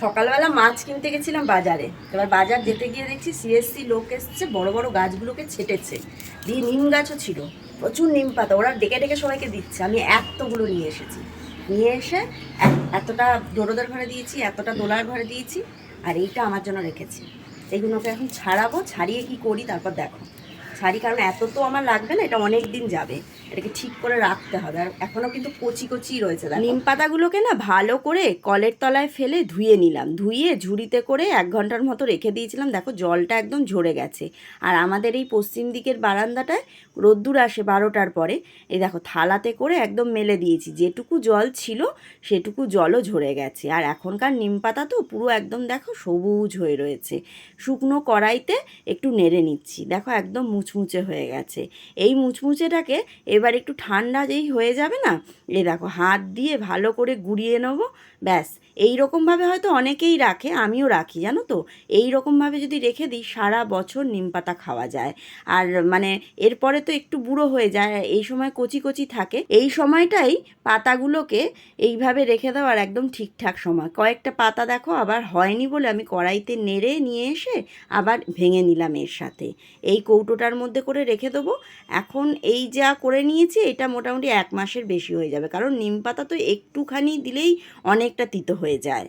সকালবেলা মাছ কিনতে গেছিলাম বাজারে। এবার বাজার যেতে গিয়ে দেখছি সিএসসি লোক এসছে, বড় বড় গাছগুলোকে ছেটেছে, দিয়ে নিম গাছও ছিল, প্রচুর নিম পাতা। ওরা ডেকে ডেকে সবাইকে দিচ্ছে, আমি এতগুলো নিয়ে এসেছি। নিয়ে এসে এতটা দোরদের ঘরে দিয়েছি, এতটা দোলার ঘরে দিয়েছি, আর এইটা আমার জন্য রেখেছি। এইগুলোকে এখন ছাড়াবো, ছাড়িয়ে কি করি তারপর দেখো। ছাড়ি, কারণ এত তো আমার লাগবে না, এটা অনেক দিন যাবে, এটাকে ঠিক করে রাখতে হবে। আর এখনও কিন্তু কচি কচি রয়েছে। নিম পাতাগুলোকে না ভালো করে কলের তলায় ফেলে ধুয়ে নিলাম, ধুয়ে ঝুড়িতে করে 1 ঘন্টার মতো রেখে দিয়েছিলাম। দেখো জলটা একদম ঝরে গেছে। আর আমাদের এই পশ্চিম দিকের বারান্দাটায় রোদ্দুর আসে 12টার পরে। এই দেখো থালাতে করে একদম মেলে দিয়েছি, যেটুকু জল ছিল সেটুকু জলও ঝরে গেছে। আর এখনকার নিম পাতা তো পুরো একদম দেখো সবুজ হয়ে রয়েছে। শুকনো কড়াইতে একটু নেড়ে নিচ্ছি, দেখো একদম মুচমুচে হয়ে গেছে। এই মুচমুচেটাকে এবার একটু ঠান্ডা যেই হয়ে যাবে না, এই দেখো হাত দিয়ে ভালো করে গুঁড়িয়ে নেবো। ব্যাস, এই রকমভাবে হয়তো অনেকেই রাখে, আমিও রাখি জানো তো। এই রকমভাবে যদি রেখে দিই সারা বছর নিম পাতা খাওয়া যায়। আর মানে এরপরে তো একটু বুড়ো হয়ে যায়, এই সময় কচি কচি থাকে। এই সময়টাই পাতাগুলোকে এইভাবে রেখে দেওয়ার একদম ঠিকঠাক সময়। কয়েকটা পাতা দেখো আবার হয়নি বলে আমি কড়াইতে নেড়ে নিয়ে এসে আবার ভেঙে নিলাম এর সাথে। এই কৌটোটার মধ্যে করে রেখে দেবো। এখন এই যা করে নিয়েছি এটা মোটামুটি 1 মাসের বেশি হয়ে যাবে, কারণ নিম পাতা তো একটুখানি দিলেই অনেকটা তিতো হয়ে যায়।